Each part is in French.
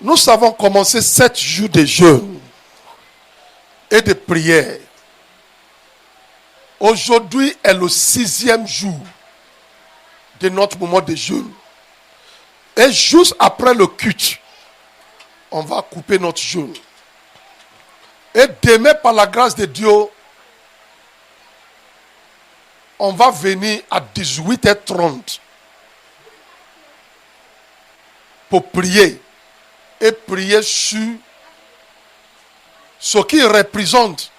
Nous avons commencé 7 jours de jeûne et de prière. Aujourd'hui est le 6e jour de notre moment de jeûne. Et juste après le culte, on va couper notre jeûne. Et demain, par la grâce de Dieu, on va venir à 18h30 pour prier. Et prier sur ce qui représente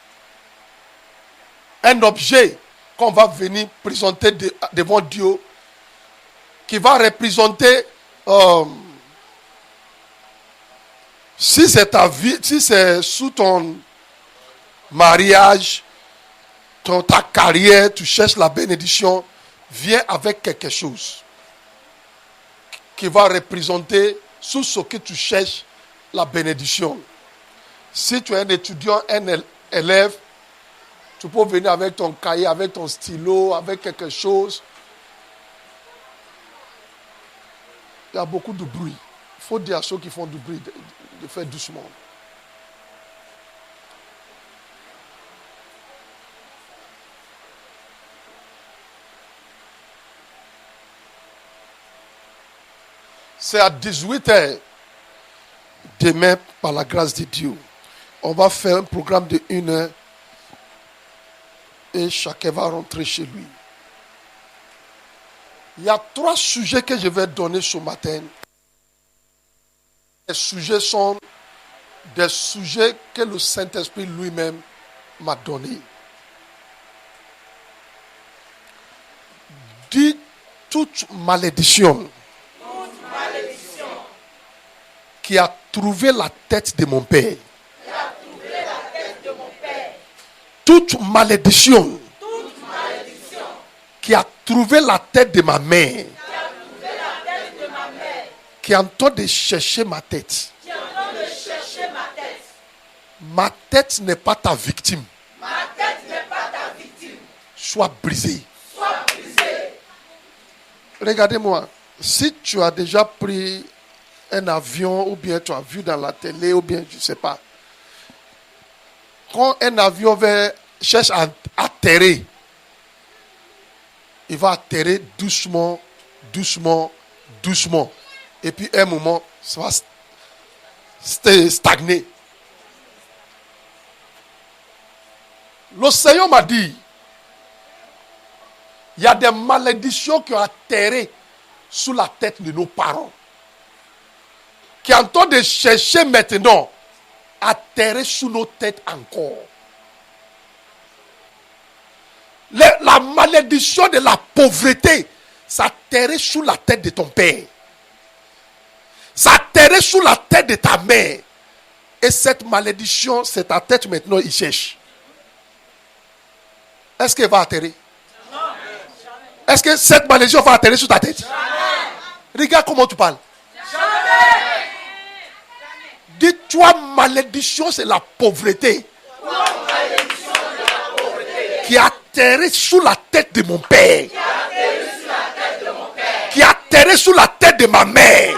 un objet qu'on va venir présenter devant Dieu, qui va représenter, si c'est ta vie, si c'est sous ton mariage, ta carrière, tu cherches la bénédiction, viens avec quelque chose qui va représenter sous ce que tu cherches la bénédiction. Si tu es un étudiant, un élève, tu peux venir avec ton cahier, avec ton stylo, avec quelque chose. Il y a beaucoup de bruit. Il faut dire à ceux qui font du bruit de faire doucement. C'est à 18h. Demain, par la grâce de Dieu, on va faire un programme de 1 heure et chacun va rentrer chez lui. Il y a 3 sujets que je vais donner ce matin. Les sujets sont des sujets que le Saint-Esprit lui-même m'a donnés. Dis toute malédiction qui a trouvé la tête de mon père. Toute malédiction qui a trouvé la tête de ma mère. Qui est en train de chercher ma tête. Ma tête n'est pas ta victime. Sois brisée. Regardez-moi. Si tu as déjà pris un avion, ou bien tu as vu dans la télé, ou bien je ne sais pas. Quand un avion cherche à atterrir, il va atterrir doucement, doucement, doucement. Et puis à un moment, ça va stagner. Le Seigneur m'a dit, il y a des malédictions qui ont atterri sous la tête de nos parents. Qui est en train de chercher maintenant à atterrir sous nos têtes encore. La malédiction de la pauvreté, ça atterrit sous la tête de ton père. Ça atterrit sous la tête de ta mère. Et cette malédiction, c'est ta tête maintenant, il cherche. Est-ce qu'elle va atterrir? Est-ce que cette malédiction va atterrir sur ta tête? Regarde comment tu parles. Dis-toi, malédiction, c'est la pauvreté. Qui atterrit sous la tête de mon père. Qui atterrit sous la tête de ma mère.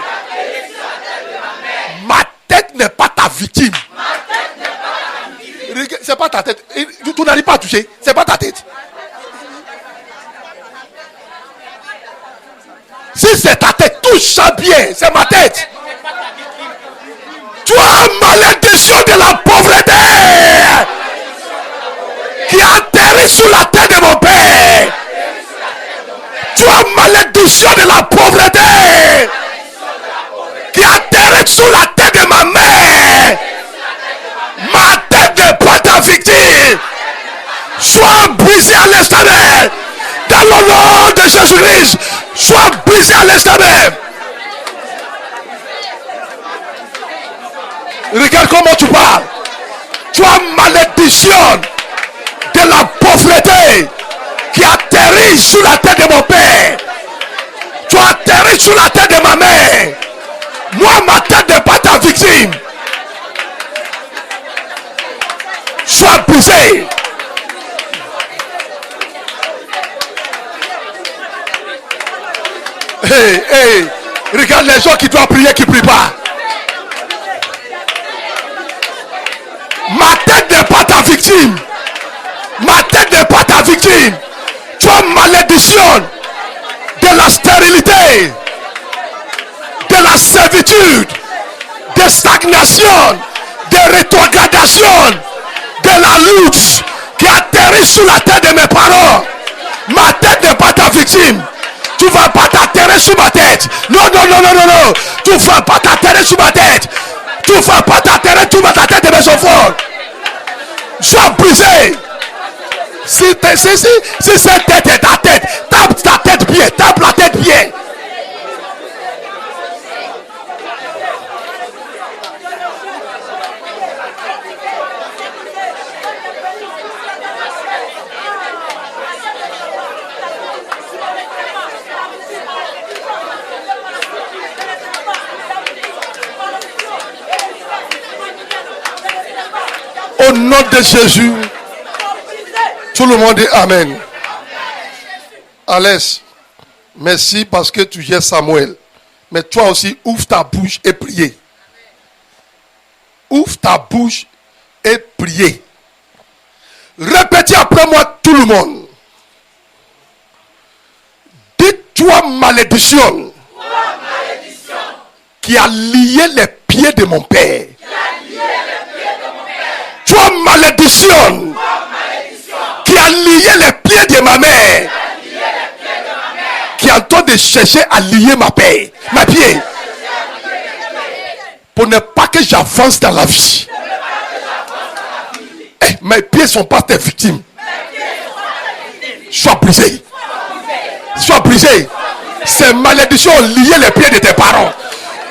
Ma tête n'est pas ta victime. C'est pas ta tête. Tu n'arrives pas à toucher. C'est pas ta tête. Si c'est ta tête, touche ça bien. C'est ma tête. Tu as malédiction de la pauvreté qui atterrit sous la tête de mon père. Tu as malédiction de la pauvreté qui atterrit sous la tête de ma mère. Ma tête n'est pas ta victime. Sois brisé à l'instant même. Dans le nom de Jésus-Christ, sois brisé à l'instant même. Regarde comment tu parles. Tu as malédiction de la pauvreté qui atterrit sous la tête de mon père. Tu atterris sous la tête de ma mère. Moi, ma tête n'est pas ta victime. Sois brisé. Hey, regarde les gens qui doivent prier, qui ne prient pas. brisé de la servitude, de stagnation, de rétrogradation, de la lutte qui atterrit sous la tête de mes parents. Ma tête n'est pas ta victime. Tu ne vas pas t'atterrir sous ma tête. Non, non, non, non, non, non. Tu ne vas pas t'atterrir sous ma tête. Tu ne vas pas t'atterrir sous ma tête de mes enfants. Sois brisé. Si cette tête est ta tête, tape ta tête bien, tape la tête bien. Au nom de Jésus, tout le monde dit Amen. Alès, merci parce que tu gères Samuel. Mais toi aussi, ouvre ta bouche et prie. Ouvre ta bouche et prie. Répétez après moi tout le monde. Dites-toi malédiction qui a lié les pieds de mon père. Toi malédiction qui a lié les pieds de ma mère, qui est en train de chercher à lier ma pied, pour ne pas que j'avance dans la vie. Mes pieds ne sont pas tes victimes. Sois brisé. Sois brisé. Ces malédictions ont lié les pieds de tes parents.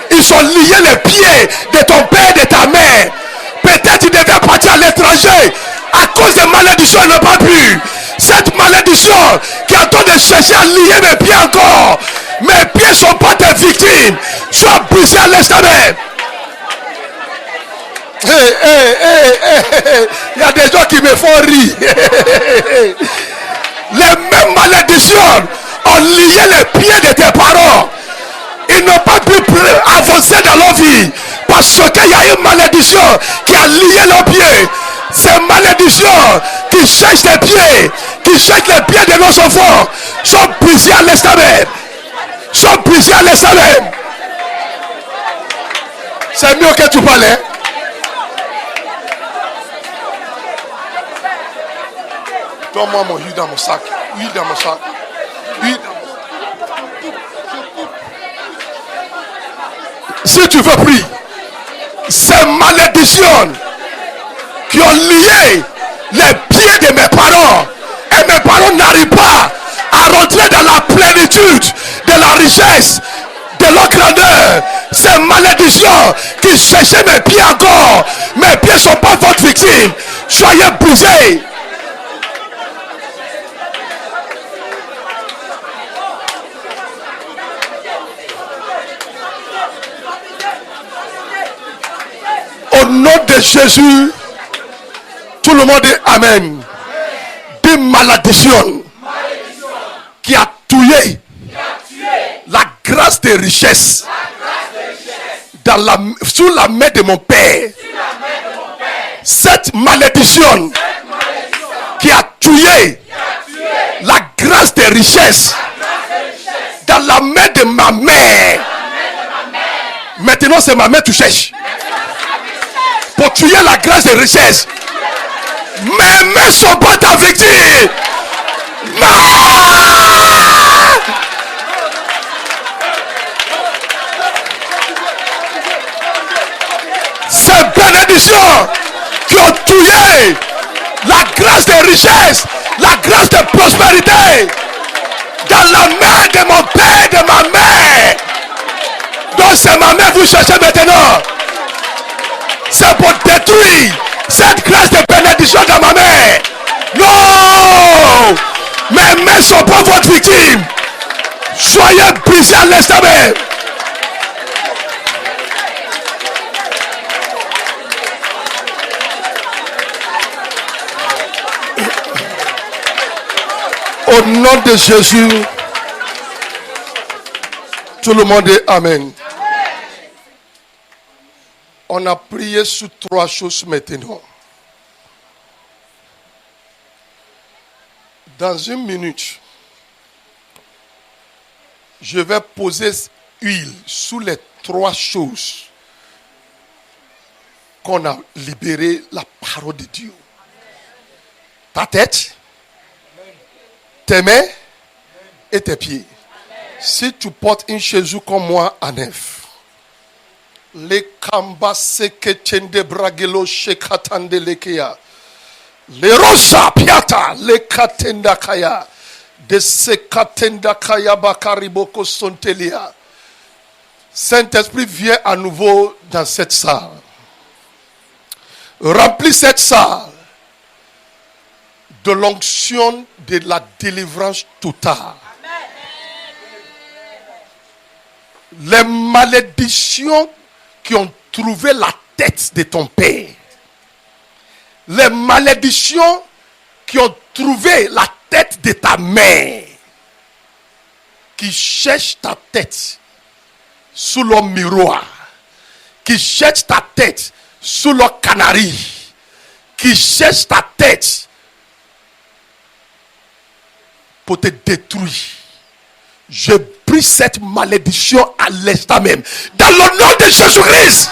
Ils ont lié les pieds de ton père et de ta mère. Peut-être tu devais partir à l'étranger. À cause des malédictions, il n'a pas pu. Cette malédiction qui est en train de chercher à lier mes pieds encore. Mes pieds ne sont pas tes victimes. Sois brisé à l'instant même. Il y a des gens qui me font rire. Les mêmes malédictions ont lié les pieds de tes parents. Ils n'ont pas pu avancer dans leur vie. Parce qu'il y a une malédiction qui a lié leurs pieds. Ces malédictions qui cherchent les pieds, qui cherchent les pieds de nos enfants, sont brisées à l'instant même. Sont brisées à l'instant même. C'est mieux que tu parles. Donne-moi mon huile dans mon sac. Huile dans mon sac. Huile dans mon sac. Si tu veux prier, ces malédictions qui ont lié les pieds de mes parents, et mes parents n'arrivent pas à rentrer dans la plénitude de la richesse, de leur grandeur. Ces malédictions qui cherchaient mes pieds encore, mes pieds ne sont pas votre victime. Soyez brisés. Au nom de Jésus, tout le monde dit Amen. Des malédictions qui a tué la grâce de richesse sous la main de mon père. Cette malédiction qui a tué la grâce de richesse dans la main de ma mère. Maintenant, c'est ma mère que tu cherches. Pour tuer la grâce de richesse. Mes mains ne sont pas ta victime. Ces bénédictions qui ont tué la grâce de richesse, la grâce de prospérité dans la main de mon père et de ma mère. Donc c'est ma mère que vous cherchez maintenant. C'est pour détruire cette grâce de bénédiction dans ma mère. Non! Mes mains ne sont pas votre victime. Soyez brisés à l'instant même. Au nom de Jésus, tout le monde dit Amen. On a prié sur 3 choses maintenant. Dans 1 minute, je vais poser huile sous les 3 choses qu'on a libéré la parole de Dieu. Ta tête, tes mains et tes pieds. Si tu portes une chemise comme moi à neuf, les kamba seketende bragelo shekatande lekeya, les rosa piata les katenda kaya, de sekatenda kaya bakariboko sontelia. Saint-Esprit, vient à nouveau dans cette salle. Remplis cette salle de l'onction de la délivrance totale. Les malédictions qui ont trouvé la tête de ton père. Les malédictions qui ont trouvé la tête de ta mère. Qui cherchent ta tête sous le miroir. Qui cherchent ta tête sous le canari. Qui cherchent ta tête pour te détruire. Je brise cette malédiction à l'instant même. Dans le nom de Jésus-Christ.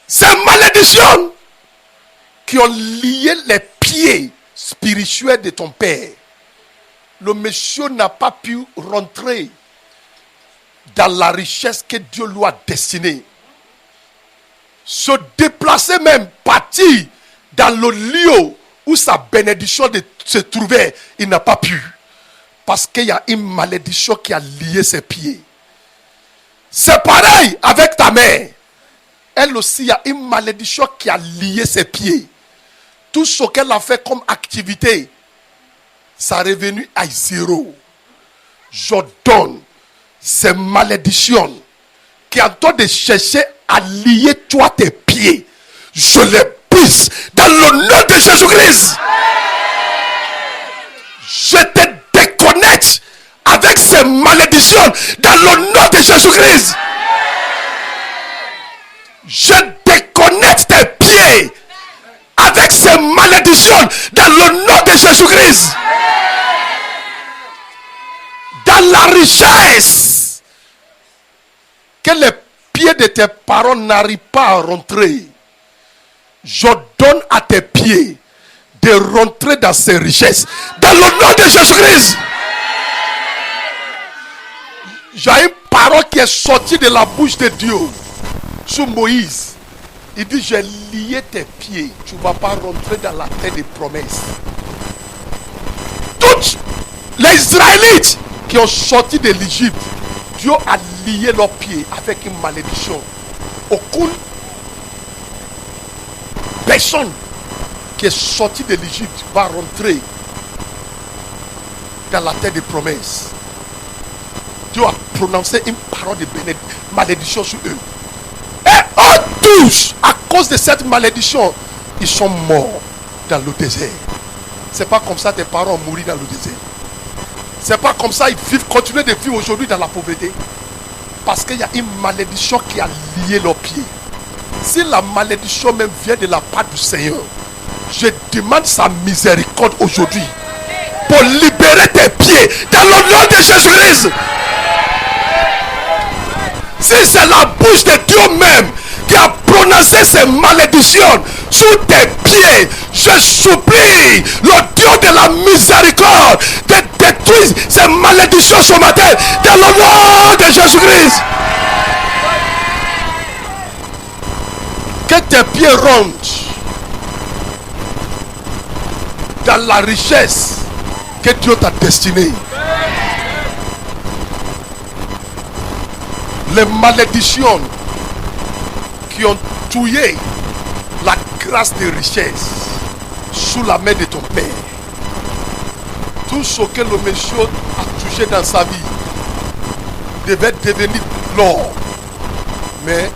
Ces malédictions qui ont lié les pieds spirituels de ton père. Le monsieur n'a pas pu rentrer dans la richesse que Dieu lui a destinée. Se déplacer même, partir dans le lieu où sa bénédiction se trouvait, il n'a pas pu. Parce qu'il y a une malédiction qui a lié ses pieds. C'est pareil avec ta mère. Elle aussi, il y a une malédiction qui a lié ses pieds. Tout ce qu'elle a fait comme activité, ça est revenu à zéro. Je donne ces malédictions qui ont train de chercher à lier toi tes pieds. Je les brise dans le nom de Jésus-Christ. Je te déconnecte avec ces malédictions dans le nom de Jésus-Christ. Je déconnecte tes pieds avec ces malédictions dans le nom de Jésus-Christ. Dans la richesse que les pieds de tes parents n'arrivent pas à rentrer, je donne à tes pieds de rentrer dans ces richesses. Dans le nom de Jésus-Christ. J'ai une parole qui est sortie de la bouche de Dieu sur Moïse. Il dit, j'ai lié tes pieds. Tu ne vas pas rentrer dans la terre des promesses. Tous les Israélites qui ont sorti de l'Égypte, Dieu a lié leurs pieds avec une malédiction. Aucune personne qui est sortie de l'Égypte va rentrer dans la terre des promesses. Dieu a prononcé une parole de malédiction sur eux. Et eux tous, à cause de cette malédiction, ils sont morts dans le désert. C'est pas comme ça tes parents ont mouru dans le désert. C'est pas comme ça ils vivent, continuent de vivre aujourd'hui dans la pauvreté. Parce qu'il y a une malédiction qui a lié leurs pieds. Si la malédiction même vient de la part du Seigneur, je demande sa miséricorde aujourd'hui pour libérer tes pieds dans le nom de Jésus-Christ. Si c'est la bouche de Dieu même qui a prononcé ces malédictions sur tes pieds, je supplie le Dieu de la miséricorde de détruire ces malédictions ce matin dans le nom de Jésus-Christ. Que tes pieds rentrent dans la richesse que Dieu t'a destinée. Les malédictions qui ont tué la grâce de richesse sous la main de ton père. Tout ce que le monsieur a touché dans sa vie devait devenir l'or. Mais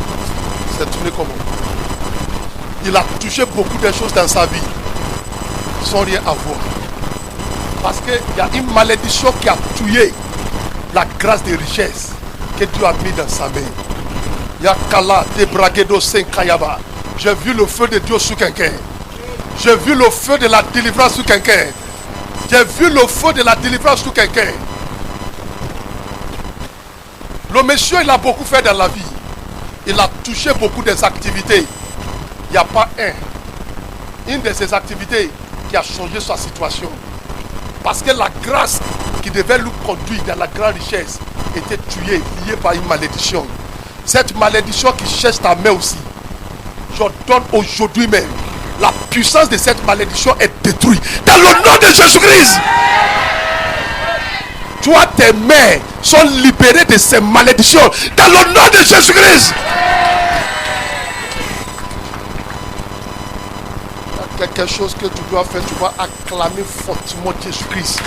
c'est tourné comment? Il a touché beaucoup de choses dans sa vie sans rien avoir. Parce qu'il y a une malédiction qui a tué la grâce de richesse que Dieu a mis dans sa main. Yakala de Braguedo Senkayaba. J'ai vu le feu de Dieu sur quelqu'un. J'ai vu le feu de la délivrance sur quelqu'un. J'ai vu le feu de la délivrance sur quelqu'un. Le monsieur, il a beaucoup fait dans la vie. Il a touché beaucoup des activités. Il n'y a pas une de ces activités qui a changé sa situation. Parce que la grâce qui devait lui conduire dans la grande richesse était tuée, liée par une malédiction. Cette malédiction qui cherche ta main aussi, je donne aujourd'hui même, la puissance de cette malédiction est détruite. Dans le nom de Jésus-Christ. Toi, tes mains sont libérées de ces malédictions. Dans le nom de Jésus-Christ. Il y a quelque chose que tu dois faire. Tu dois acclamer fortement Jésus-Christ.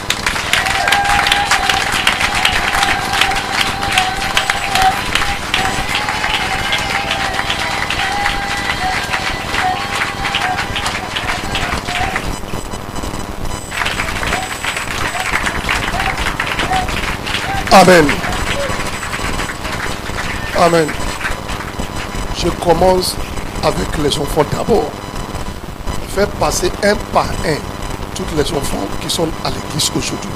Amen. Amen. Je commence avec les enfants d'abord. Faire passer un par un toutes les enfants qui sont à l'église aujourd'hui.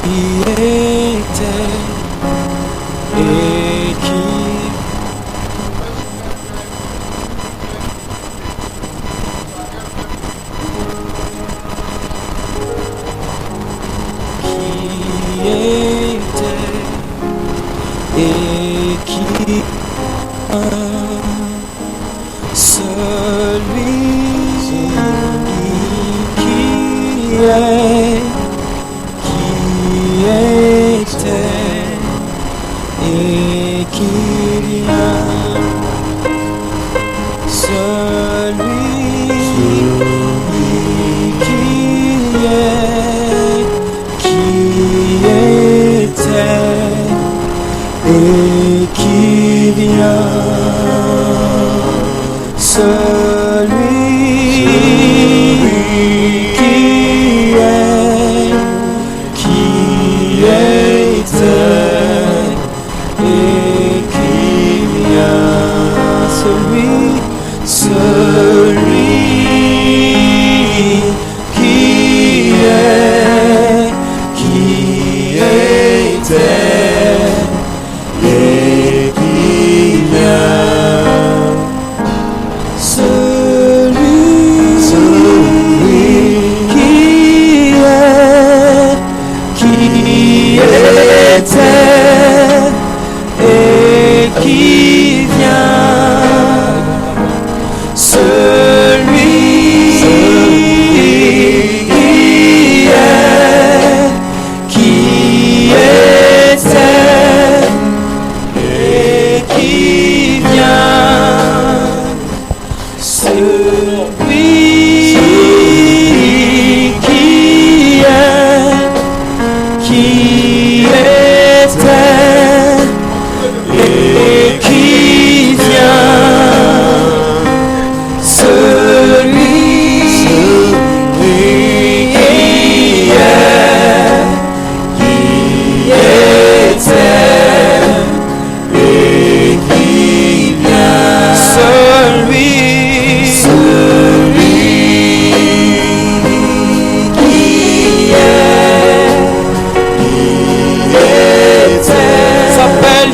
Qui était et qui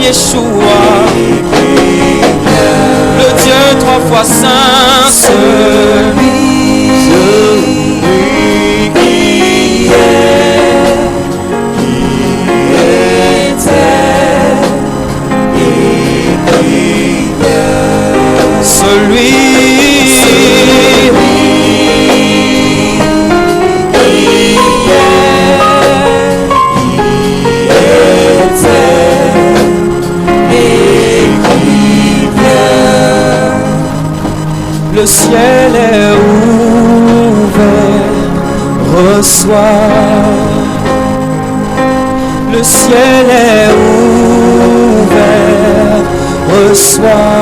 Yeshua, le Dieu 3 fois saint, celui qui était et qui vient, celui le ciel est ouvert, reçois. Le ciel est ouvert, reçois.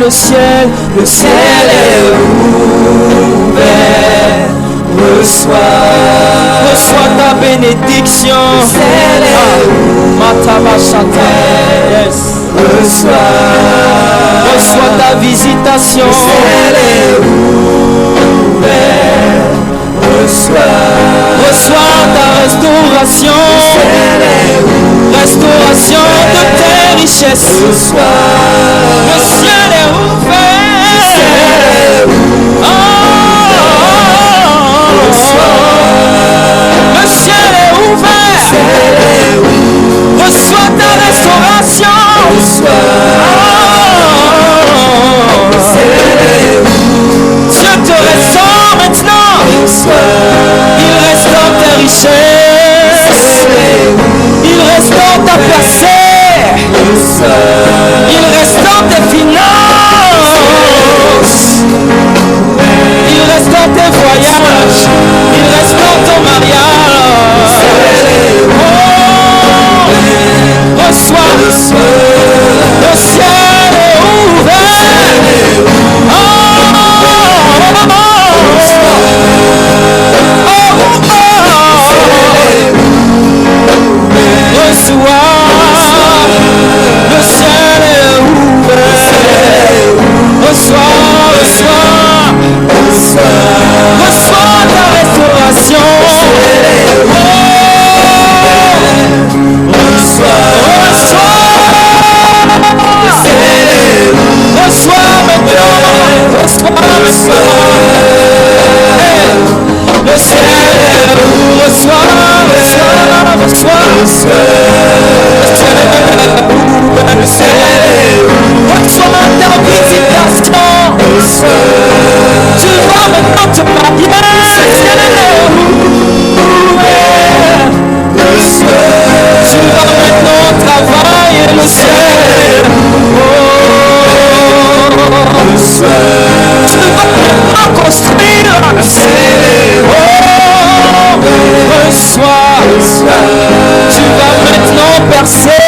Le ciel est ouvert, reçois. Reçois ta bénédiction. Le ciel est ouvert, yes. Reçois ta visitation. Le ciel est ouvert. Reçois ta restauration. Le ciel est ouvert. Restauration de tes richesses. Le ciel est ouvert. Le ciel est ouvert. Reçois ta restauration. Dieu te restaure maintenant. Il restaure tes richesses. Il restaure ta percée. Il restaure tes finances. Il restaure tes voyages. Il restaure ton mariage. Reçois. Le ciel est ouvert. Reçois. Le ciel est ouvert. Reçois. Reçois ta restauration. Reçois maintenant. Le ciel est ouvert. Reçois. Reçois ta visitation. Tu vas maintenant te marier. Le ciel est ouvert. Tu vas maintenant travailler. Le ciel est tu vas maintenant construire. Le ciel est reçois. Tu vas maintenant percer.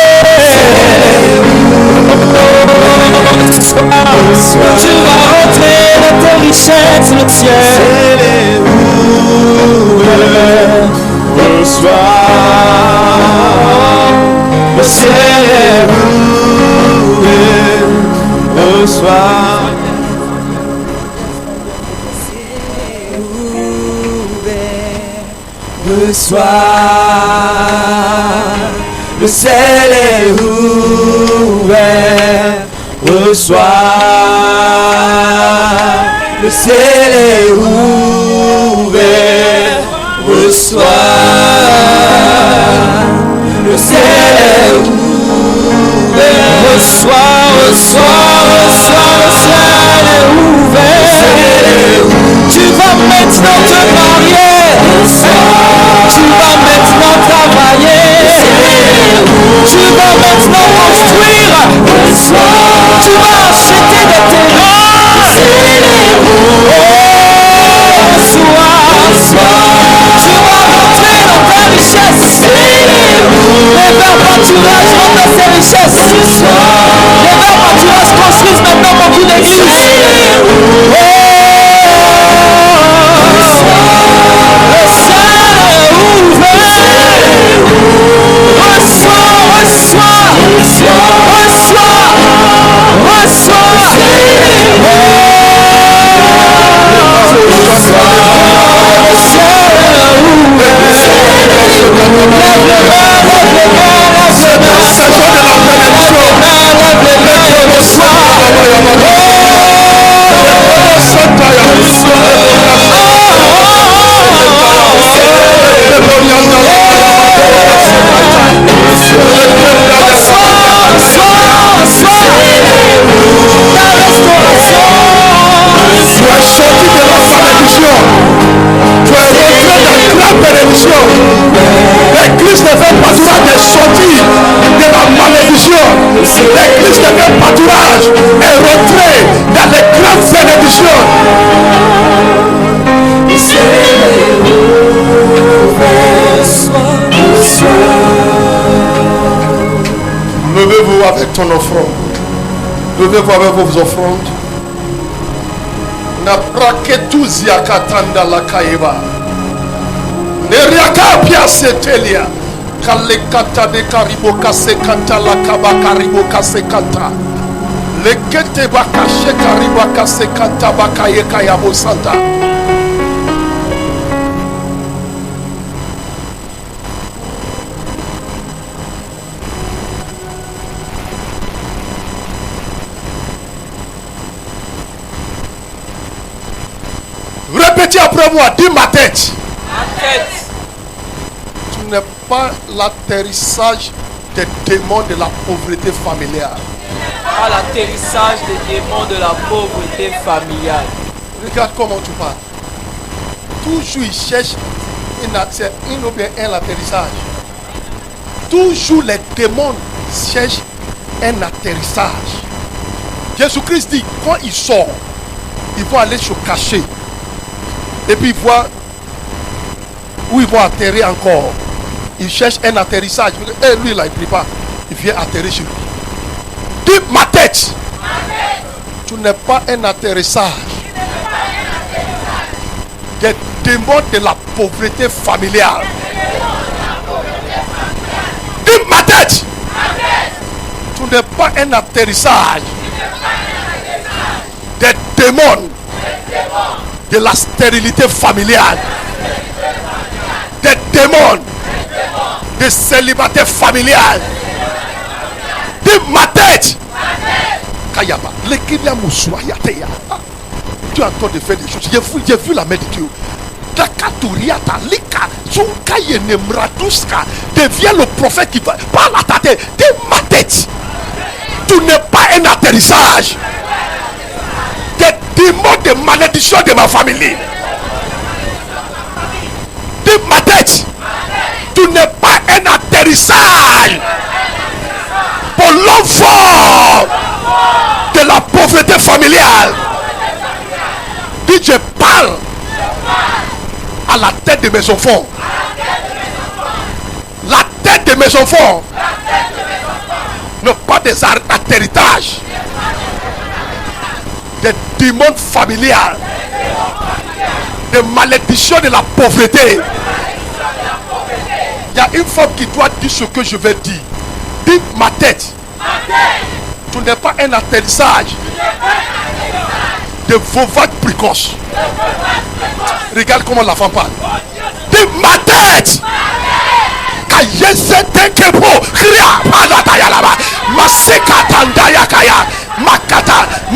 Tu vas rentrer dans tes richesses. Le ciel est ouvert. Reçois. Le ciel est ouvert. Reçois. Le ciel est ouvert. Reçois. Le ciel est ouvert. Reçois. Le ciel est ouvert. Reçois. Le ciel est ouvert. Tu vas maintenant te marier. Tu vas maintenant travailler. Tu vas maintenant construire. Tu vas acheter des terrains. Tu vas rentrer dans ta richesse. Les verbes pâturages rentrent dans ces richesses. Les verbes pâturages construisent maintenant beaucoup d'églises. Lève le main, avec ton offrande. Levez-vous avec vos offrandes. Napraketusia katanda la kaeva. Neriaka pia setelia. Kalekata de kariboka sekanta la kaba kariboka sekanta. Lekete bakashe karibaka sekanta bakaye kayabo santa. Répétez après moi, dis ma tête. Ma tête. Tu n'es pas l'atterrissage des démons de la pauvreté familiale. Pas l'atterrissage des démons de la pauvreté familiale. Regarde comment tu parles. Toujours ils cherchent une ou bien un atterrissage. Toujours les démons cherchent un atterrissage. Jésus-Christ dit, quand il sort, ils vont aller se cacher. Et puis ils voient où ils vont atterrir encore. Ils cherchent un atterrissage. Et lui là, il ne prie pas. Il vient atterrir chez lui. Dis ma tête. Tu n'es pas un atterrissage. Des démons de la pauvreté familiale. Dis ma tête. Tu n'es pas un atterrissage. Des démons de la stérilité familiale. Des démons de célibataire familial. De ma tête. Kayaba. Tu es en train de faire des choses. J'ai vu la main de Dieu. Devient le prophète qui parle à ta tête. De ma tête. Tu n'es pas un atterrissage. Des démons de malédiction de ma famille. De ma tête. Tu n'es pas un atterrissage pour l'enfant de la pauvreté familiale. Dis, je parle à la tête de mes enfants. La tête de mes enfants. Ne pas des atterrissages. Des démons familiales. Des malédictions de la pauvreté. Il y a une femme qui doit dire ce que je vais dire. Dis ma tête. Tu n'es pas un atterrissage de veuvage précoce. Regarde comment la femme parle. Dis ma tête.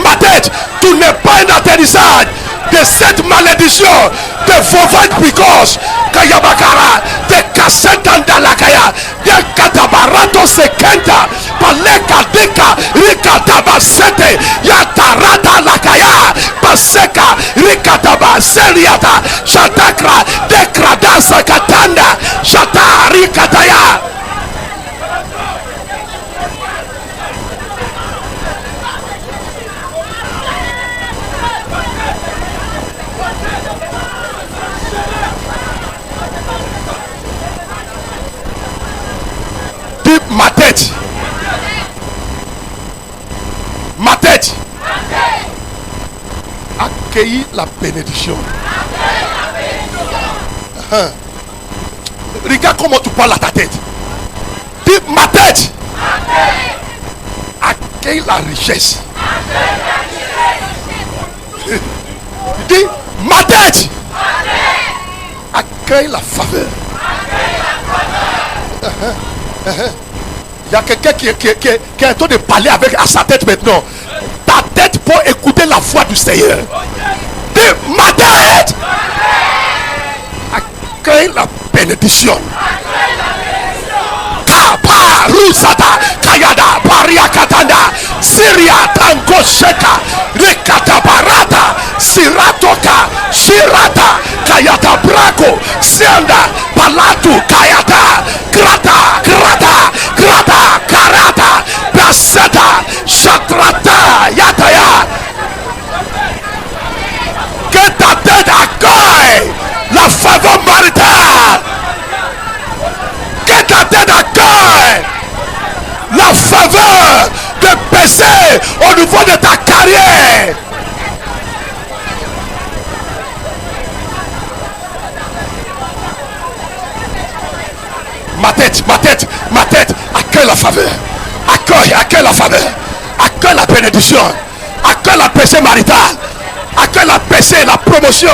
Ma tête, tu n'es pas un atterrissage de cette malédiction de veuvage précoce. Kayabakara, de Kassetanda Lakaya, de Katabarato Sekenta, Paleka Deka, Rikataba Sete, Yatarata Lakaya, Paseka, Rikataba Seriata, Shatakra, Dekradasa Katanda, Shatari Kataya. Ma tête. Ma tête. Accueillir la bénédiction. Regarde comment tu parles à ta tête. Dis ma tête. Accueille la richesse. Dis ma tête. Accueille la faveur. Il y a quelqu'un qui est en train de parler avec à sa tête maintenant. Ta tête pour écouter la voix du Seigneur. Dis ma tête. Accueille la bénédiction. Kapa Rusata Kayada Paria Katanda Syria Tango Sheka Rekata Barata Siratoka Shirata Kayata Braco Sianda Palatu Kayata Grata Grata Grata Karata Baseta Shatrata Yataya. Que ta tête accueille la faveur maritale. Que ta tête accueille la faveur de ta carrière. Ma tête, accueille la faveur. Accueille la faveur. Accueille la bénédiction. Accueille la percée maritale. Accueille la percée, la promotion.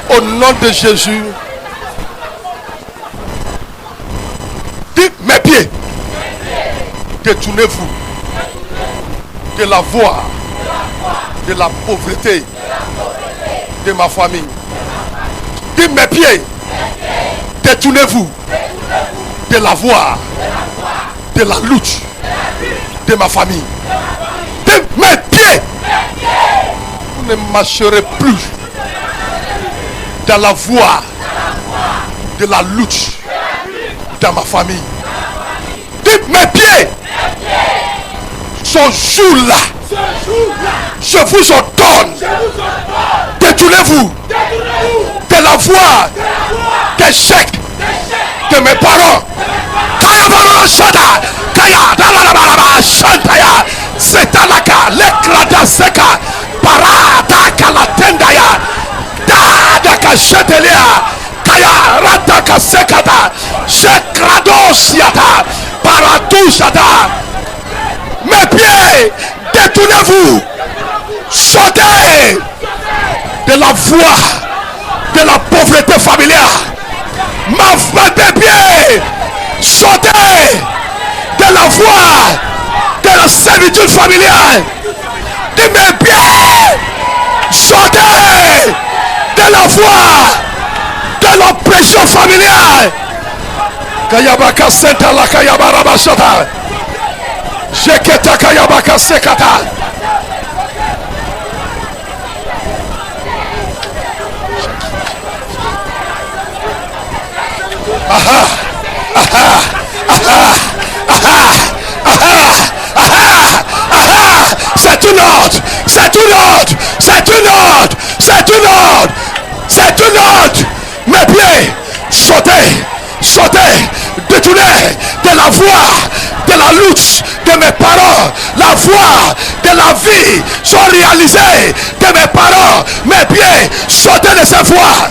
Au nom de Jésus, dites mes pieds, détournez-vous de la voie de la pauvreté de ma famille. Dites mes pieds, détournez-vous de la voie de la lutte de ma famille. Dites mes pieds, vous ne marcherez plus dans la voie de la lutte dans ma famille. Dites mes pieds, ce jour-là, je vous ordonne, détournez-vous de la voie d'échec de mes parents. Setalaka, l'éclata seka, parata kalatendaya. Shetelia Kaya Rataka Sekata Shekradosiata Paratushata. Mes pieds, détournez-vous, sautez de la voie de la pauvreté familiale. Mes pieds, sautez de la voie de la servitude familiale. De mes pieds, sautez de la voie de l'oppression familiale. Kayabaka senta la kayabara bashata. Jeketa kayabaka sekata. Aha, aha, aha, aha, aha, aha, aha. C'est une ordre, c'est une ordre, c'est une ordre, c'est une ordre. C'est une ordre. Mes pieds, sautez, sautez, détournez de la voie de la lutte de mes parents. La voie de la vie sont réalisées de mes parents. Mes pieds, sautez de cette voie.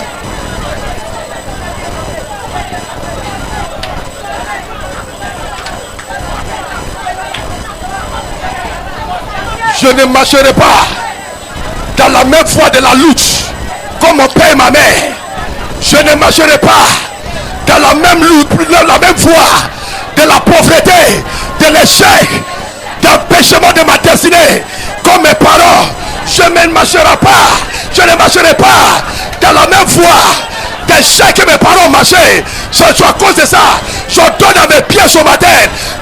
Je ne marcherai pas dans la même voie de la lutte comme mon père et ma mère. Je ne marcherai pas dans la même lutte, la même voie de la pauvreté, de l'échec, d'empêchement de ma destinée comme mes parents. Je ne marcherai pas, je ne marcherai pas dans la même voie d'échec que mes parents marchaient. C'est à cause de ça, je donne à mes pieds ce matin,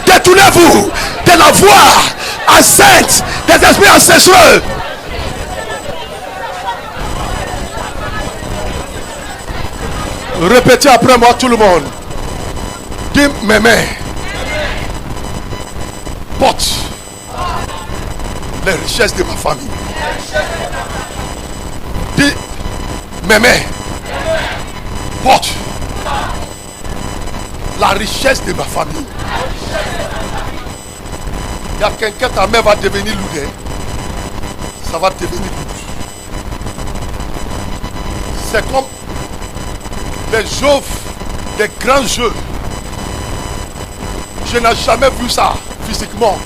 détournez-vous de la voie enceinte des esprits ancestraux. Répétez après moi tout le monde. Dis mes mains portent les richesses de ma famille. Dis mes mains portent la richesse de ma famille. Il y a quelqu'un, ta mère va devenir lourde. Ça va devenir lourde. C'est comme les jeux, des grands jeux. Je n'ai jamais vu ça physiquement.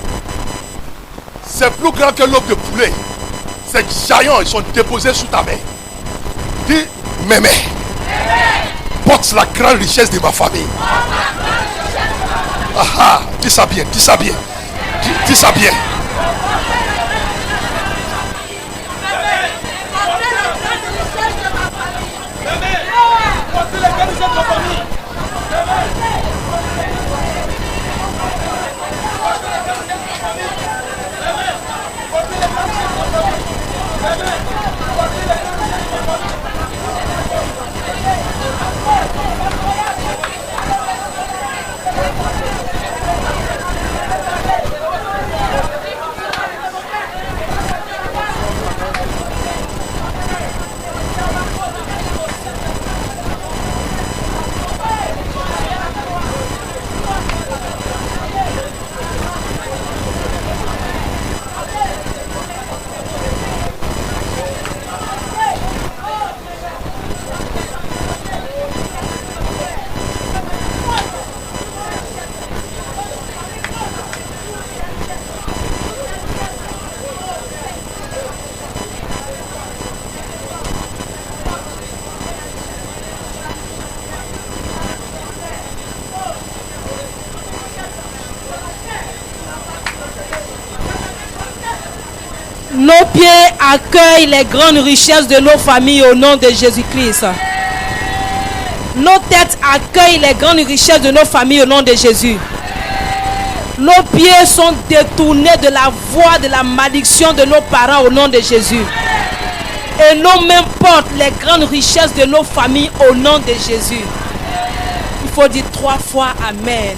C'est plus grand que l'œuf de poulet. Ces giants, ils sont déposés sous ta main. Dis, mes mains portent la grande richesse de ma famille. Ah, dis ça bien, dis ça bien. Dis ça bien. Nos pieds accueillent les grandes richesses de nos familles au nom de Jésus-Christ. Nos têtes accueillent les grandes richesses de nos familles au nom de Jésus. Nos pieds sont détournés de la voie de la malédiction de nos parents au nom de Jésus. Et nos mains portent les grandes richesses de nos familles au nom de Jésus. Il faut dire 3 fois Amen.